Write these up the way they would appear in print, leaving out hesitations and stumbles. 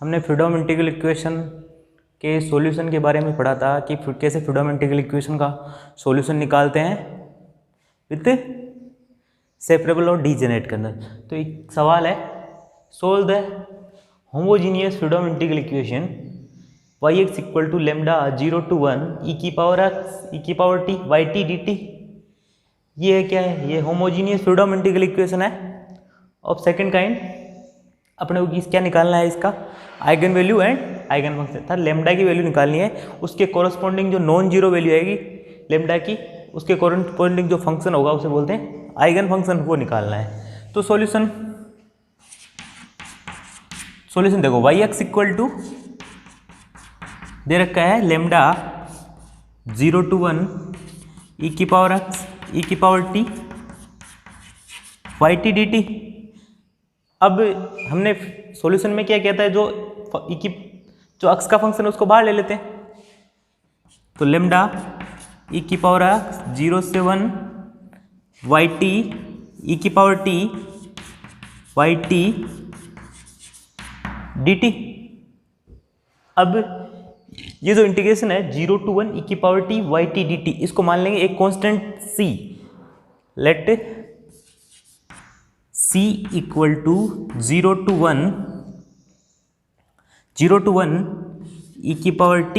हमने freedom integral equation के solution के बारे में पढ़ा था कि कैसे फ्रीडम इंटीग्रल इक्वेशन का सॉल्यूशन निकालते हैं विथ सेपरेबल और डीजेनरेट के अंदर। तो एक सवाल है, solve the homogeneous Fredholm integral equation yx equal to lambda 0 to 1 e की पावर x e की power t y t dt। ये है क्या है, ये होमोजीनियस फ्रीडम इंटीग्रल इक्वेशन है ऑफ सेकंड काइंड। अपने को क्या निकालना है, इसका eigen value and eigen function था। लेमडा की वैल्यू निकालनी है, उसके कॉरस्पॉन्डिंग जो नॉन जीरो वैल्यू आएगी लेमडा की, उसके कॉरस्पॉन्डिंग जो फंक्शन होगा उसे बोलते हैं आइगन फंक्शन, वो निकालना है। तो सॉल्यूशन देखो, yx इक्वल टू दे रखा है लेमडा 0 to 1 e की पावर x e की power t y t dt। अब हमने सॉल्यूशन में क्या कहता है, जो x का फंक्शन है उसको बाहर ले लेते हैं। तो लेमडा e की पावर x 0 से 1 y t e की power t y t dt। अब ये जो इंटीग्रेशन है 0 to 1 e की power t y t dt, इसको मान लेंगे एक constant c। Let c equal to 0 to 1 e की power t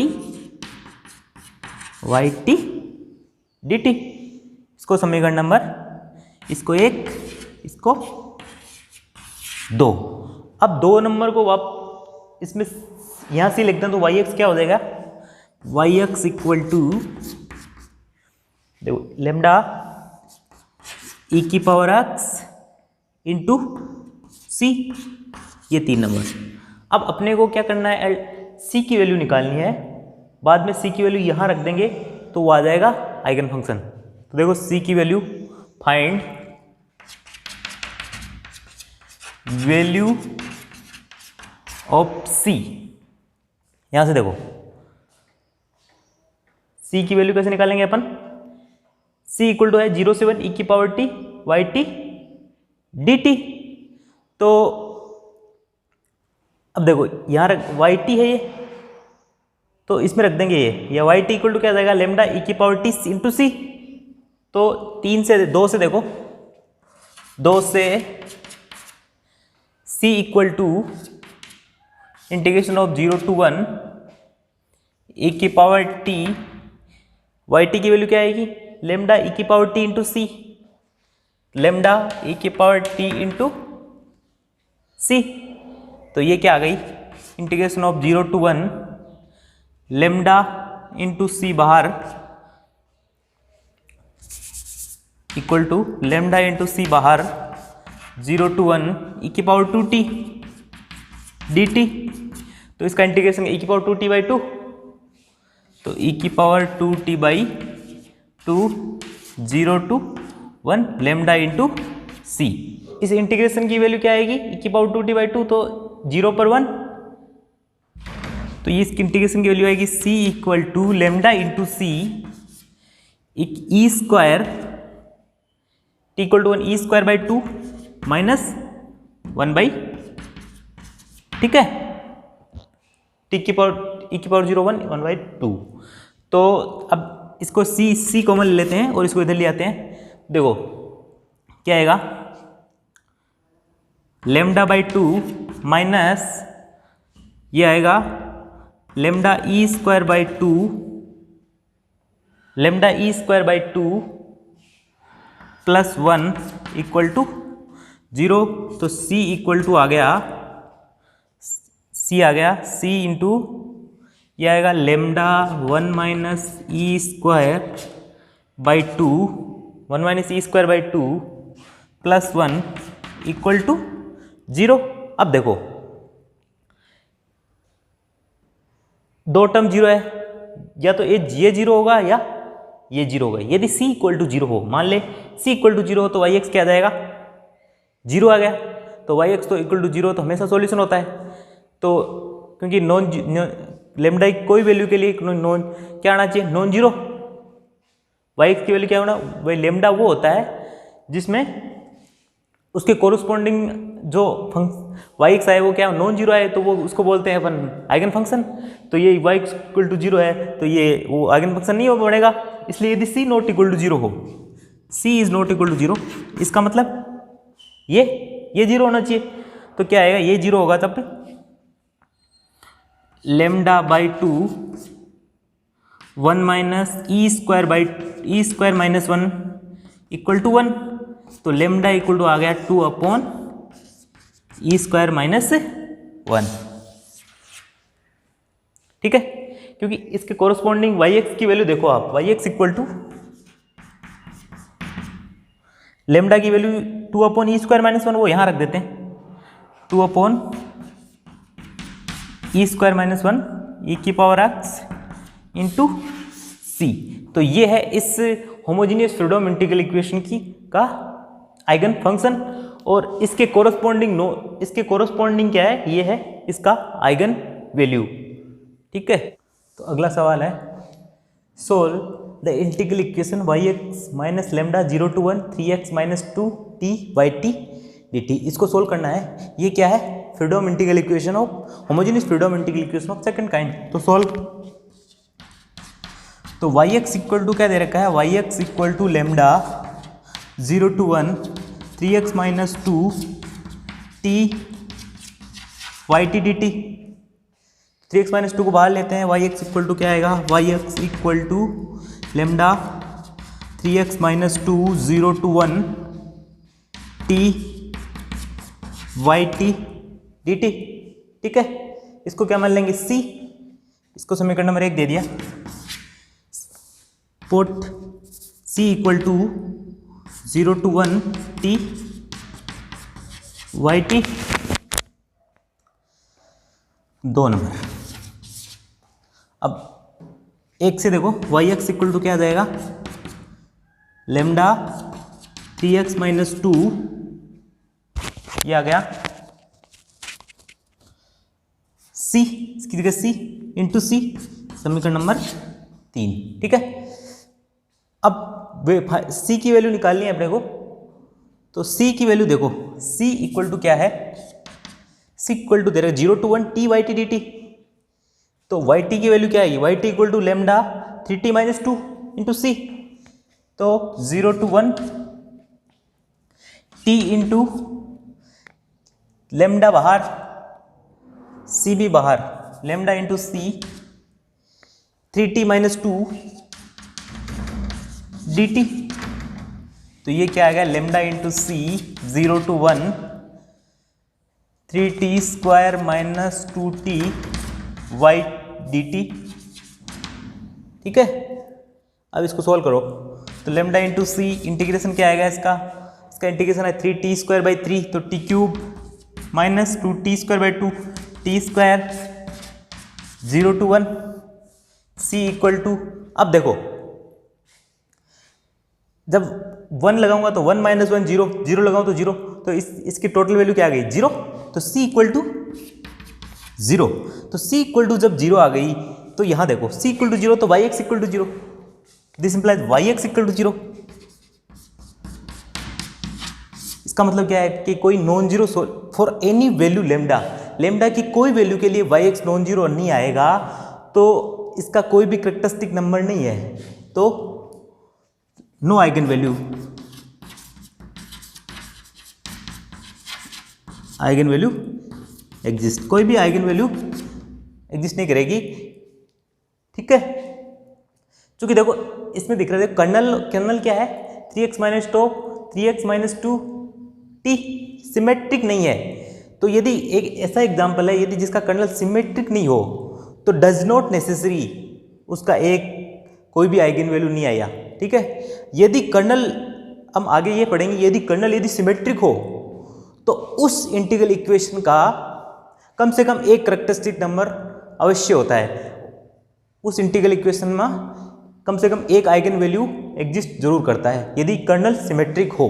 y t dt। इसको समीकरण नंबर, इसको 1, इसको 2। अब 2 नंबर को आप इसमें यहां से लिखते हैं तो yx क्या हो जाएगा, yx इक्वल टू देखो लेमडा e की पावर x इंटू सी, ये 3 नंबर। अब अपने को क्या करना है, c की वैल्यू निकालनी है। बाद में c की वैल्यू यहां रख देंगे तो वो आ जाएगा आइगन फंक्शन। तो देखो c की value, find value of c। यहां से देखो c की वैल्यू कैसे निकालेंगे अपन, c इक्वल टू है 0 से 1 e की power t y t dt। तो अब देखो यहां y t है ये, तो इसमें रख देंगे ये, या y t इक्वल टू क्या आ जाएगा, लेमडा e की पावर t इंटू सी। तो 2 से देखो, 2 से c equal to integration of 0 to 1 e की पावर t y t की वैल्यू क्या आएगी, लेमडा e की power t into C, lambda e की पावर t इंटू सी। तो ये क्या आ गई, integration of 0 to 1 lambda into C बाहर equal to lambda into C बाहर 0 to 1 e की पावर 2t dt। तो इसका इंटीग्रेशन e की पावर 2t बाई 2, तो e की power 2t by 2 0 to 1 lambda into C. इस इंटीग्रेशन की वैल्यू क्या आएगी, e की पावर 2t बाई 2, तो 0 पर 1, तो ये इसकी इंटीग्रेशन की वैल्यू आएगी c equal to lambda into c e square t equal to 1 e square by 2 minus 1 by, ठीक है, टी की पावर ई की पावर 0 1 1 बाई 2। तो अब इसको c कॉमन ले लेते हैं और इसको इधर ले आते हैं। देखो क्या आएगा, लेमडा बाई 2 माइनस ये आएगा lambda e square by 2, lambda e square by 2 plus 1 equal to 0। तो c इक्वल टू आ गया, c इंटू ये आएगा lambda 1 minus e square by 2, 1 minus e square by 2 plus 1 equal to 0। अब देखो 2 term 0 है, या तो ये 0 होगा या ये 0 होगा। यदि c इक्वल टू 0 हो, मान ले c इक्वल टू 0 हो, तो yx क्या आ जाएगा, 0 आ गया। तो yx तो इक्वल टू 0 तो हमेशा सॉल्यूशन होता है। तो क्योंकि लेमडा की कोई वैल्यू के लिए नॉन क्या आना चाहिए, नॉन जीरो। yx की वैल्यू क्या होना, वही लेमडा वो होता है जिसमें उसके कोरोस्पोंडिंग जो वाई एक्स आए वो क्या नॉन जीरो आए, तो वो उसको बोलते हैं अपन आइगन फंक्शन। तो ये वाई इक्वल टू जीरो है तो ये वो आइगन फंक्शन नहीं हो बनेगा। इसलिए यदि C not equal to zero हो, C is not equal to zero, इसका मतलब ये जीरो होना चाहिए। तो क्या आएगा, ये जीरो होगा तब lambda by two 1 minus e square minus 1 equal to 1। तो लेमडा इक्वल टू आ गया 2 अपॉन ई स्क्वायर माइनस 1। ठीक है, क्योंकि इसके कोरस्पॉन्डिंग वाई एक्स की वैल्यू देखो आप, y x equal to lambda की value 2 upon e square minus 1 वो यहां रख देते हैं, 2 upon e square minus 1 e की पावर एक्स इंटू सी। तो ये है इस होमोजीनियस फ्रीडम इंटीग्रल इक्वेशन की का आइगन फंक्शन, और इसके कोरस्पॉन्डिंग क्या है, ये है इसका आइगन वैल्यू। ठीक है, तो अगला सवाल है solve the integral equation y x minus lambda 0 to 1 3x minus 2t by t D t. इसको सोल्व करना है। ये क्या है, Fredholm integral equation of homogeneous Fredholm integral equation of second kind. तो सोल्व, तो वाई एक्स इक्वल टू क्या दे रखा है, y x equal to lambda 0 to 1 3x minus 2t y T D t. 3x minus 2 को बाहर लेते हैं, वाई एक्स इक्वल टू क्या आएगा, y x equal to lambda 3x minus 2 0 to 1 t Y T D t. ठीक है, इसको क्या मान लेंगे, c। इसको समीकरण नंबर 1 दे दिया, put c equal to 0 to 1 t Y t. 2 number. अब एक से देखो, वाई एक्स इक्वल टू क्या आ जाएगा, लेमडा 3x माइनस 2 ये आ गया c, इसकी जगह c इंटू सी, समीकरण नंबर 3। ठीक है, अब c की वैल्यू निकालनी है अपने को। तो c की वैल्यू देखो, c इक्वल टू क्या है, c इक्वल टू दे रहा है 0 to 1 t Y T D T. तो वाई टी की वैल्यू क्या आएगी, Y T equal to lambda 3t minus 2 into C. तो 0 to 1 t इंटू लेमडा बाहर, सी भी बाहर, lambda into c 3t minus 2 d T. तो ये क्या आ गया, lambda into c 0 to 1 3t square minus 2t y d t. ठीक है, अब इसको सॉल्व करो। तो लेमडा इंटू सी इंटीग्रेशन क्या आएगा इसका इंटीग्रेशन है 3t स्क्वायर बाई 3, तो t cube minus 2t square by 2 t square 0 to 1 c equal to, अब देखो जब 1 लगाऊंगा तो 1 माइनस 1 0, 0 लगाऊं तो 0, तो इसकी टोटल वैल्यू क्या आ गई 0। तो c इक्वल टू 0। तो c इक्वल टू जब 0 आ गई तो यहां देखो c इक्वल टू 0, तो y x equal to 0, this implies y x equal to 0। इसका मतलब क्या है कि कोई non zero for any value lambda की कोई वैल्यू के लिए वाई एक्स नॉन जीरो नहीं आएगा, तो इसका कोई भी कैरेक्टरिस्टिक नंबर नहीं है, तो no eigen value, eigen value exist, कोई भी आइगन वैल्यू एग्जिस्ट नहीं करेगी। ठीक है, क्योंकि देखो इसमें दिख रहा है कर्नल क्या है 3x minus 2 3x minus 2 t symmetric नहीं है। तो यदि एक ऐसा एग्जाम्पल है यदि जिसका कर्नल सिमेट्रिक नहीं हो तो डज नॉट नेसेसरी उसका एक कोई भी आइगन वैल्यू नहीं आया। ठीक है, यदि कर्नल, हम आगे ये पढ़ेंगे, यदि कर्नल यदि सिमेट्रिक हो तो उस इंटीग्रल इक्वेशन का कम से कम एक कैरेक्टरिस्टिक नंबर अवश्य होता है, उस इंटीग्रल इक्वेशन में कम से कम एक आइगन वैल्यू एग्जिस्ट जरूर करता है यदि कर्नल सिमेट्रिक हो।